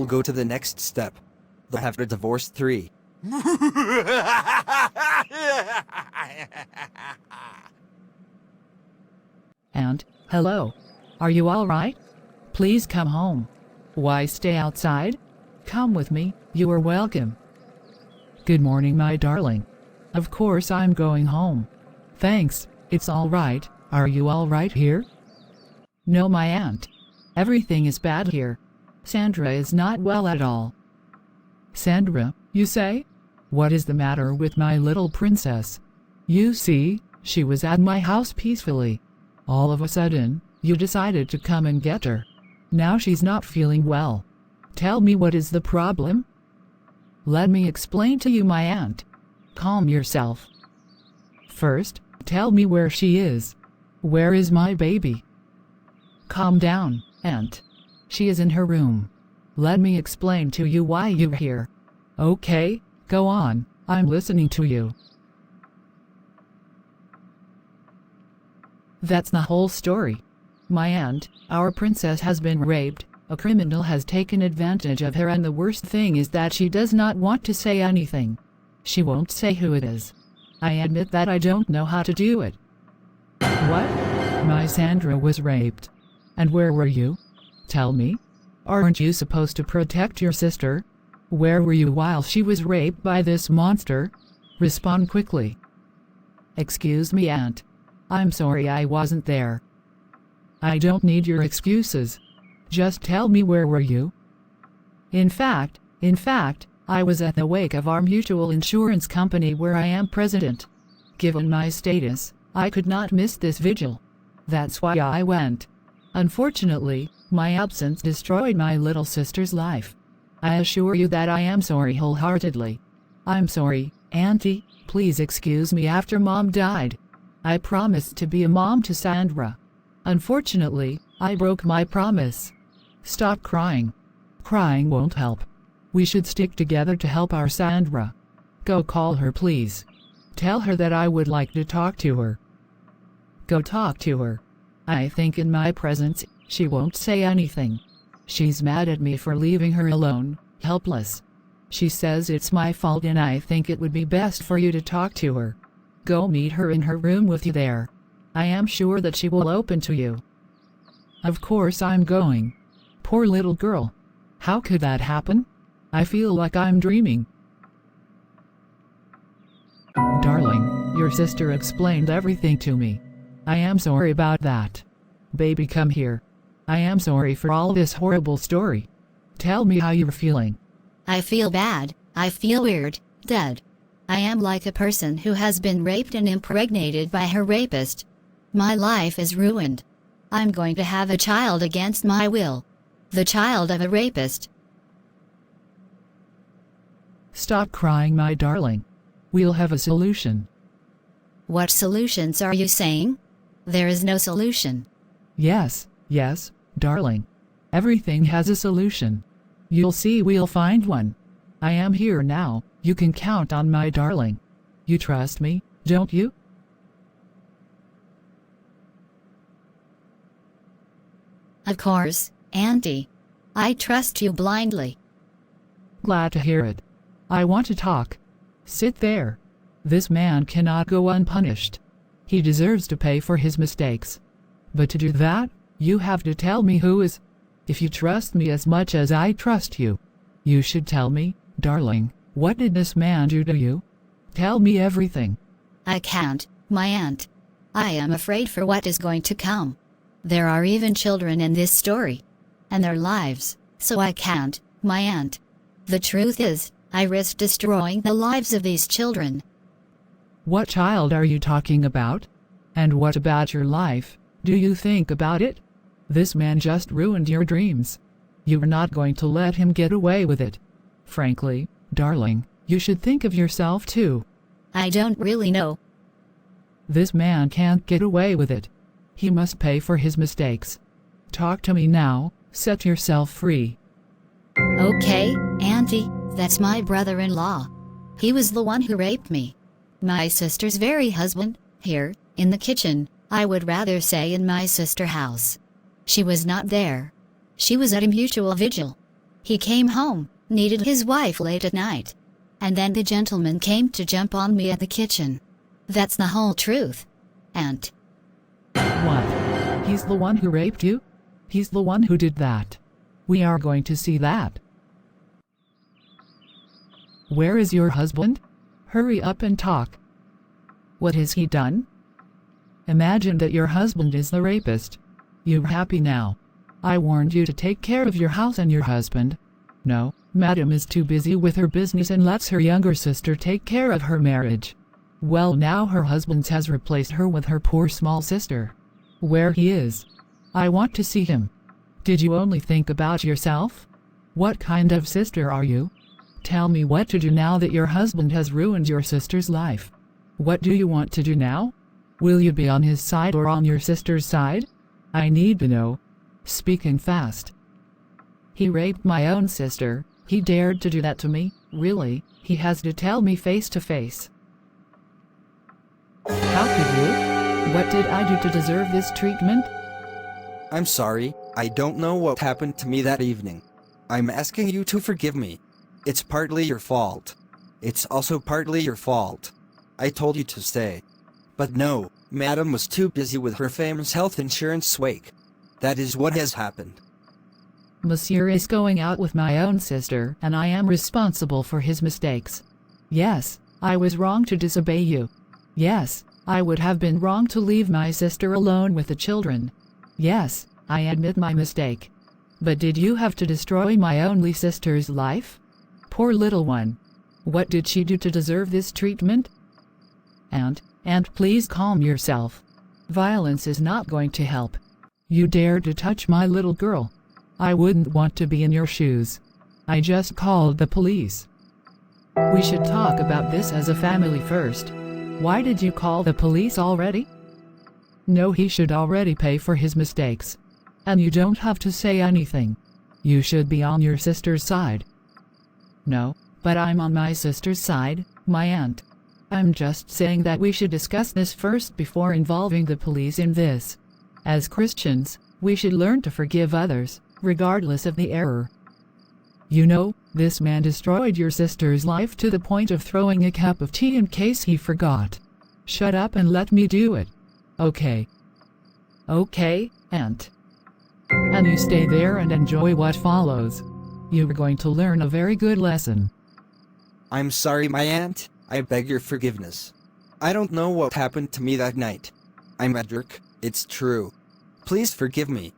go to the next step. They'll have a divorce 3. And, hello. Are you all right? Please come home. Why stay outside? Come with me, you are welcome. Good morning, my darling. Of course I'm going home. Thanks, it's all right. Are you all right here? No, my aunt. Everything is bad here. Sandra is not well at all. Sandra, you say? What is the matter with my little princess? You see, she was at my house peacefully. All of a sudden, you decided to come and get her. Now she's not feeling well. Tell me, what is the problem? Let me explain to you, my aunt. Calm yourself. First, tell me where she is. Where is my baby? Calm down, aunt. She is in her room. Let me explain to you why you're here. Okay, go on, I'm listening to you. That's the whole story. My aunt, our princess, has been raped. A criminal has taken advantage of her, and the worst thing is that she does not want to say anything. She won't say who it is. I admit that I don't know how to do it. What? My Sandra was raped. And where were you? Tell me. Aren't you supposed to protect your sister? Where were you while she was raped by this monster? Respond quickly. Excuse me, aunt. I'm sorry I wasn't there. I don't need your excuses. Just tell me, where were you? In fact, I was at the wake of our mutual insurance company where I am president. Given my status, I could not miss this vigil. That's why I went. Unfortunately, my absence destroyed my little sister's life. I assure you that I am sorry wholeheartedly. I'm sorry, Auntie, please excuse me after Mom died. I promised to be a mom to Sandra. Unfortunately, I broke my promise. Stop crying. Crying won't help. We should stick together to help our Sandra. Go call her, please. Tell her that I would like to talk to her. Go talk to her. I think in my presence, she won't say anything. She's mad at me for leaving her alone, helpless. She says it's my fault, and I think it would be best for you to talk to her. Go meet her in her room with you there. I am sure that she will open to you. Of course I'm going. Poor little girl. How could that happen? I feel like I'm dreaming. Darling, your sister explained everything to me. I am sorry about that. Baby, come here. I am sorry for all this horrible story. Tell me how you're feeling. I feel bad. I feel weird, dead. I am like a person who has been raped and impregnated by her rapist. My life is ruined. I'm going to have a child against my will. The child of a rapist. Stop crying, my darling. We'll have a solution. What solutions are you saying? There is no solution. Yes, darling. Everything has a solution. You'll see, we'll find one. I am here now. You can count on my darling. You trust me, don't you? Of course, Auntie. I trust you blindly. Glad to hear it. I want to talk. Sit there. This man cannot go unpunished. He deserves to pay for his mistakes. But to do that, you have to tell me who is. If you trust me as much as I trust you, you should tell me, darling, what did this man do to you? Tell me everything. I can't, my aunt. I am afraid for what is going to come. There are even children in this story. And their lives, so I can't, my aunt. The truth is, I risk destroying the lives of these children. What child are you talking about? And what about your life? Do you think about it? This man just ruined your dreams. You are not going to let him get away with it. Frankly, darling, you should think of yourself too. I don't really know. This man can't get away with it. He must pay for his mistakes. Talk to me now. Set yourself free. Okay, Auntie, that's my brother-in-law. He was the one who raped me. My sister's very husband, here, in the kitchen, I would rather say in my sister's house. She was not there. She was at a mutual vigil. He came home, needed his wife late at night. And then the gentleman came to jump on me at the kitchen. That's the whole truth. And What? He's the one who raped you? He's the one who did that. We are going to see that. Where is your husband? Hurry up and talk. What has he done? Imagine that your husband is the rapist. You're happy now. I warned you to take care of your house and your husband. No, Madam is too busy with her business and lets her younger sister take care of her marriage. Well, now her husband has replaced her with her poor small sister. Where he is? I want to see him. Did you only think about yourself? What kind of sister are you? Tell me what to do now that your husband has ruined your sister's life. What do you want to do now? Will you be on his side or on your sister's side? I need to know. Speaking fast. He raped my own sister. He dared to do that to me? Really? He has to tell me face to face. How could you? What did I do to deserve this treatment? I'm sorry, I don't know what happened to me that evening. I'm asking you to forgive me. It's partly your fault. It's also partly your fault. I told you to stay. But no, Madam was too busy with her famous health insurance wake. That is what has happened. Monsieur is going out with my own sister, and I am responsible for his mistakes. Yes, I was wrong to disobey you. Yes, I would have been wrong to leave my sister alone with the children. Yes, I admit my mistake. But did you have to destroy my only sister's life? Poor little one. What did she do to deserve this treatment? And please calm yourself. Violence is not going to help. You dared to touch my little girl. I wouldn't want to be in your shoes. I just called the police. We should talk about this as a family first. Why did you call the police already? No, he should already pay for his mistakes. And you don't have to say anything. You should be on your sister's side. No, but I'm on my sister's side, my aunt. I'm just saying that we should discuss this first before involving the police in this. As Christians, we should learn to forgive others, regardless of the error. You know, this man destroyed your sister's life to the point of throwing a cup of tea in case he forgot. Shut up and let me do it. Okay. Okay, aunt. And you stay there and enjoy what follows. You are going to learn a very good lesson. I'm sorry, my aunt. I beg your forgiveness. I don't know what happened to me that night. I'm a jerk, it's true. Please forgive me.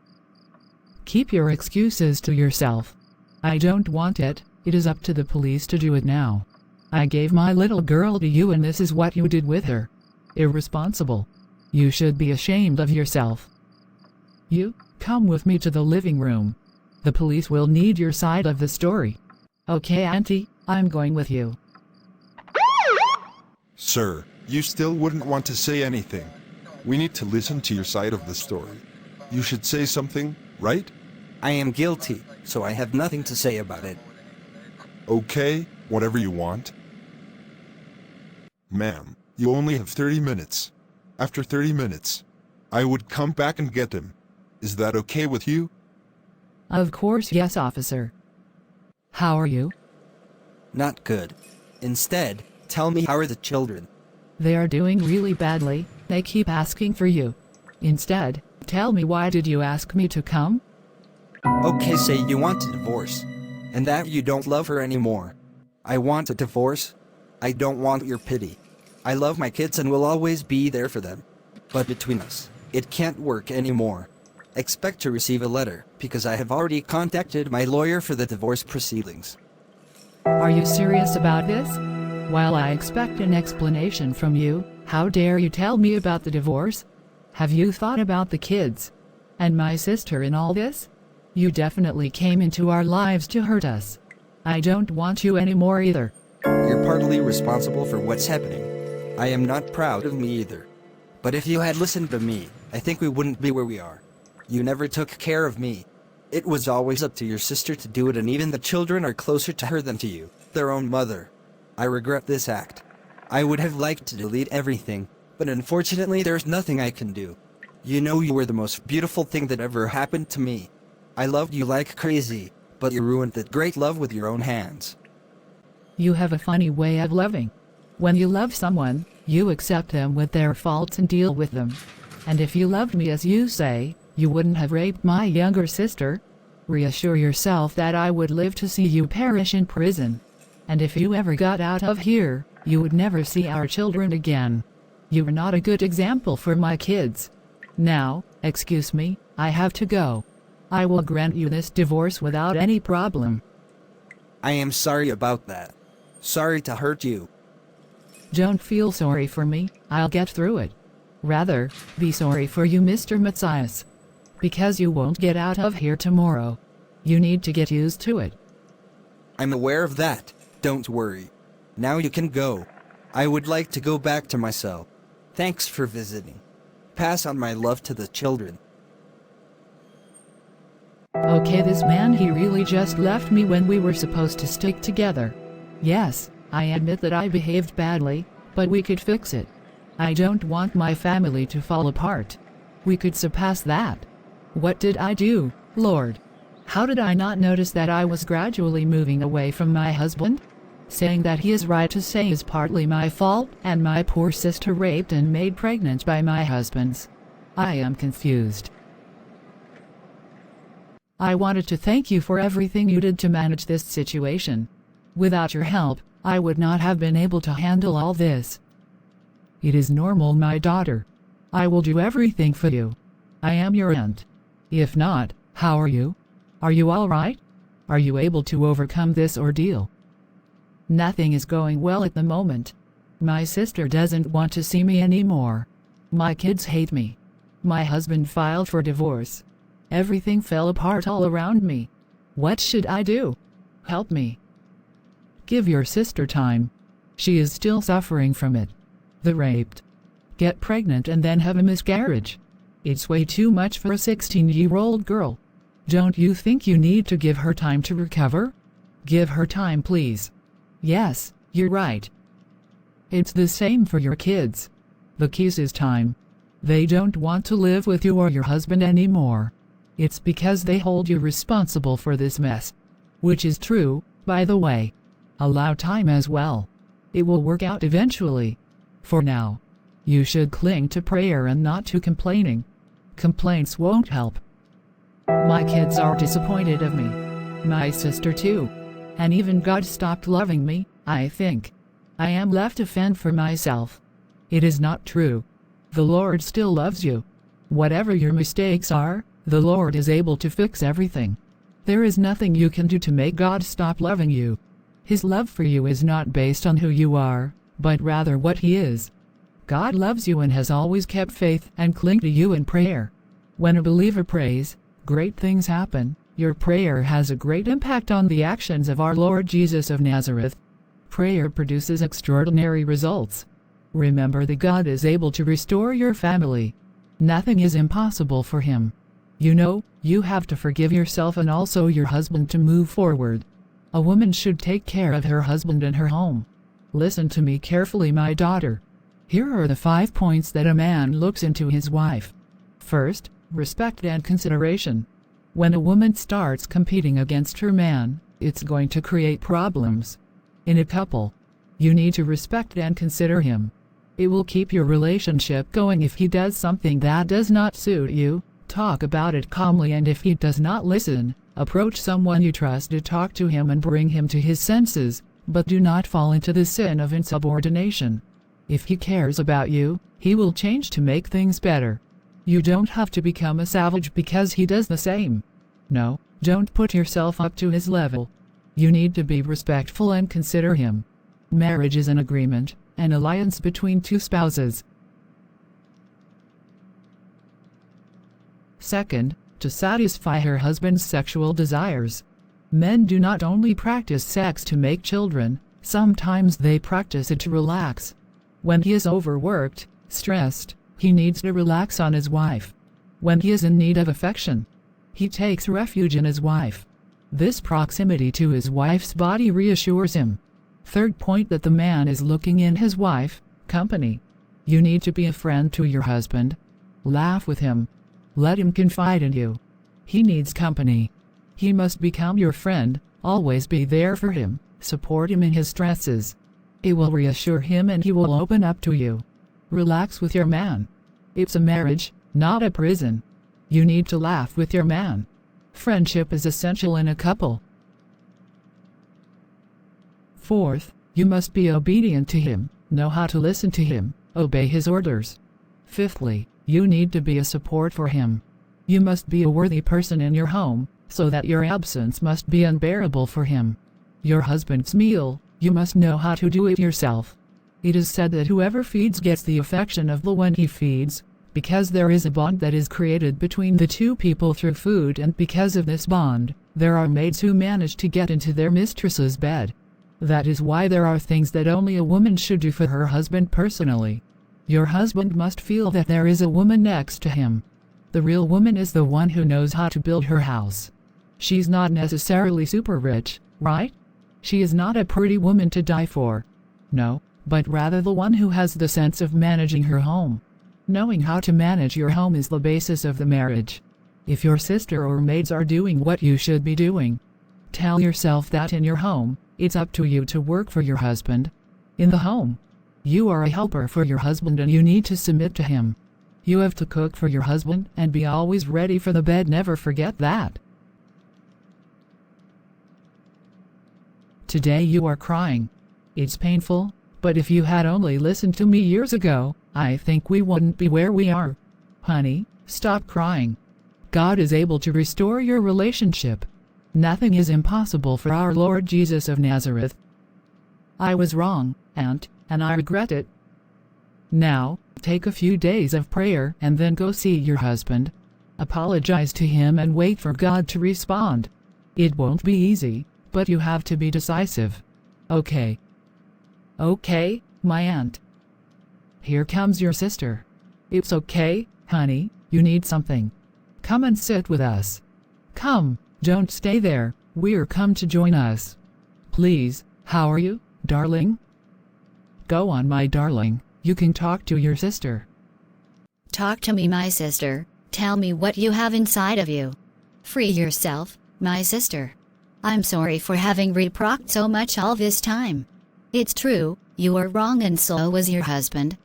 Keep your excuses to yourself. I don't want it. It is up to the police to do it now. I gave my little girl to you and this is what you did with her. Irresponsible. You should be ashamed of yourself. You, come with me to the living room. The police will need your side of the story. Okay, Auntie, I'm going with you. Sir, you still wouldn't want to say anything. We need to listen to your side of the story. You should say something, right? I am guilty, so I have nothing to say about it. Okay, whatever you want. Ma'am, you only have 30 minutes. After 30 minutes, I would come back and get him. Is that okay with you? Of course, yes, officer. How are you? Not good. Instead, tell me, how are the children? They are doing really badly. They keep asking for you. Instead, tell me, why did you ask me to come? Okay, say you want a divorce. And that you don't love her anymore. I want a divorce. I don't want your pity. I love my kids and will always be there for them. But between us, it can't work anymore. Expect to receive a letter, because I have already contacted my lawyer for the divorce proceedings. Are you serious about this? While I expect an explanation from you, how dare you tell me about the divorce? Have you thought about the kids? And my sister in all this? You definitely came into our lives to hurt us. I don't want you anymore either. You're partly responsible for what's happening. I am not proud of me either. But if you had listened to me, I think we wouldn't be where we are. You never took care of me. It was always up to your sister to do it, and even the children are closer to her than to you, their own mother. I regret this act. I would have liked to delete everything, but unfortunately there's nothing I can do. You know, you were the most beautiful thing that ever happened to me. I loved you like crazy, but you ruined that great love with your own hands. You have a funny way of loving. When you love someone, you accept them with their faults and deal with them. And if you loved me as you say, you wouldn't have raped my younger sister. Reassure yourself that I would live to see you perish in prison. And if you ever got out of here, you would never see our children again. You are not a good example for my kids. Now, excuse me, I have to go. I will grant you this divorce without any problem. I am sorry about that. Sorry to hurt you. Don't feel sorry for me, I'll get through it. Rather, be sorry for you, Mr. Matthias. Because you won't get out of here tomorrow. You need to get used to it. I'm aware of that, don't worry. Now you can go. I would like to go back to my cell. Thanks for visiting. Pass on my love to the children. Okay, this man, he really just left me when we were supposed to stick together. Yes, I admit that I behaved badly, but we could fix it. I don't want my family to fall apart. We could surpass that. What did I do, Lord? How did I not notice that I was gradually moving away from my husband? Saying that he is right to say is partly my fault, and my poor sister raped and made pregnant by my husband's. I am confused. I wanted to thank you for everything you did to manage this situation. Without your help, I would not have been able to handle all this. It is normal, my daughter. I will do everything for you. I am your aunt. If not, how are you? Are you all right? Are you able to overcome this ordeal? Nothing is going well at the moment. My sister doesn't want to see me anymore. My kids hate me. My husband filed for divorce. Everything fell apart all around me. What should I do? Help me. Give your sister time. She is still suffering from it. The raped. Get pregnant and then have a miscarriage. It's way too much for a 16-year-old girl. Don't you think you need to give her time to recover? Give her time, please. Yes, you're right. It's the same for your kids. The key is time. They don't want to live with you or your husband anymore. It's because they hold you responsible for this mess. Which is true, by the way. Allow time as well. It will work out eventually. For now, you should cling to prayer and not to complaining. Complaints won't help. My kids are disappointed of me. My sister too. And even God stopped loving me, I think. I am left to fend for myself. It is not true. The Lord still loves you. Whatever your mistakes are, the Lord is able to fix everything. There is nothing you can do to make God stop loving you. His love for you is not based on who you are, but rather what He is. God loves you and has always kept faith and cling to you in prayer. When a believer prays, great things happen. Your prayer has a great impact on the actions of our Lord Jesus of Nazareth. Prayer produces extraordinary results. Remember that God is able to restore your family. Nothing is impossible for Him. You know, you have to forgive yourself and also your husband to move forward. A woman should take care of her husband and her home. Listen to me carefully, my daughter. Here are the 5 points that a man looks into his wife. First, respect and consideration. When a woman starts competing against her man, it's going to create problems. In a couple, you need to respect and consider him. It will keep your relationship going. If he does something that does not suit you, talk about it calmly, and if he does not listen, approach someone you trust to talk to him and bring him to his senses, but do not fall into the sin of insubordination. If he cares about you, he will change to make things better. You don't have to become a savage because he does the same. No, don't put yourself up to his level. You need to be respectful and consider him. Marriage is an agreement, an alliance between two spouses. Second, to satisfy her husband's sexual desires. Men do not only practice sex to make children, sometimes they practice it to relax. When he is overworked, stressed, he needs to relax on his wife. When he is in need of affection, he takes refuge in his wife. This proximity to his wife's body reassures him. Third point, that the man is looking in his wife, company. You need to be a friend to your husband. Laugh with him. Let him confide in you. He needs company. He must become your friend, always be there for him, support him in his stresses. It will reassure him and he will open up to you. Relax with your man. It's a marriage, not a prison. You need to laugh with your man. Friendship is essential in a couple. Fourth, you must be obedient to him, know how to listen to him, obey his orders. Fifthly, you need to be a support for him. You must be a worthy person in your home, so that your absence must be unbearable for him. Your husband's meal, you must know how to do it yourself. It is said that whoever feeds gets the affection of the one he feeds, because there is a bond that is created between the two people through food, and because of this bond, there are maids who manage to get into their mistress's bed. That is why there are things that only a woman should do for her husband personally. Your husband must feel that there is a woman next to him. The real woman is the one who knows how to build her house. She's not necessarily super rich, right? She is not a pretty woman to die for. No, but rather the one who has the sense of managing her home. Knowing how to manage your home is the basis of the marriage. If your sister or maids are doing what you should be doing, tell yourself that in your home, it's up to you to work for your husband. In the home, you are a helper for your husband and you need to submit to him. You have to cook for your husband and be always ready for the bed, never forget that. Today you are crying. It's painful, but if you had only listened to me years ago, I think we wouldn't be where we are. Honey, stop crying. God is able to restore your relationship. Nothing is impossible for our Lord Jesus of Nazareth. I was wrong, and I regret it. Now, take a few days of prayer and then go see your husband. Apologize to him and wait for God to respond. It won't be easy, but you have to be decisive. Okay. Okay, my aunt. Here comes your sister. It's okay, honey, you need something. Come and sit with us. Come, don't stay there, we're come to join us. Please, how are you, darling? Go on, my darling, you can talk to your sister. Talk to me, my sister. Tell me what you have inside of you. Free yourself, my sister. I'm sorry for having reproached so much all this time. It's true, you were wrong and so was your husband.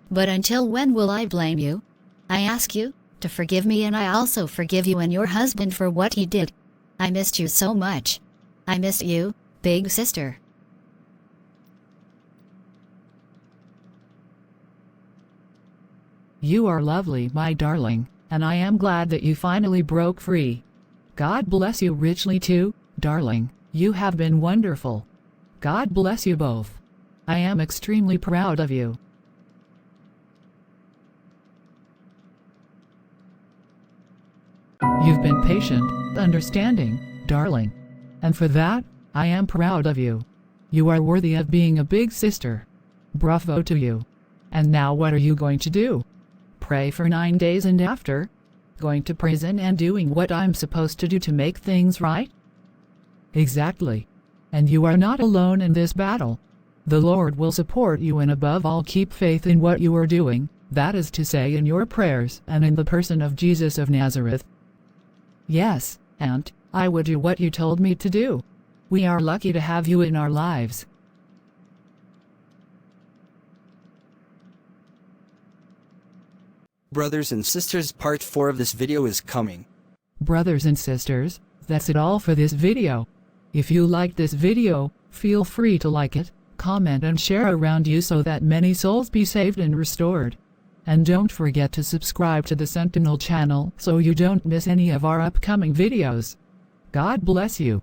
But until when will I blame you? I ask you to forgive me, and I also forgive you and your husband for what he did. I missed you so much. I miss you, big sister. You are lovely, my darling, and I am glad that you finally broke free. God bless you richly too, darling, you have been wonderful. God bless you both. I am extremely proud of you. You've been patient, understanding, darling. And for that, I am proud of you. You are worthy of being a big sister. Bravo to you. And now what are you going to do? Pray for 9 days and after? Going to prison and doing what I'm supposed to do to make things right? Exactly. And you are not alone in this battle. The Lord will support you, and above all keep faith in what you are doing, that is to say in your prayers and in the person of Jesus of Nazareth. Yes, Aunt, I would do what you told me to do. We are lucky to have you in our lives. Brothers and sisters, part 4 of this video is coming. Brothers and sisters, that's it all for this video. If you liked this video, feel free to like it, comment and share around you so that many souls be saved and restored. And don't forget to subscribe to the Sentinel channel so you don't miss any of our upcoming videos. God bless you.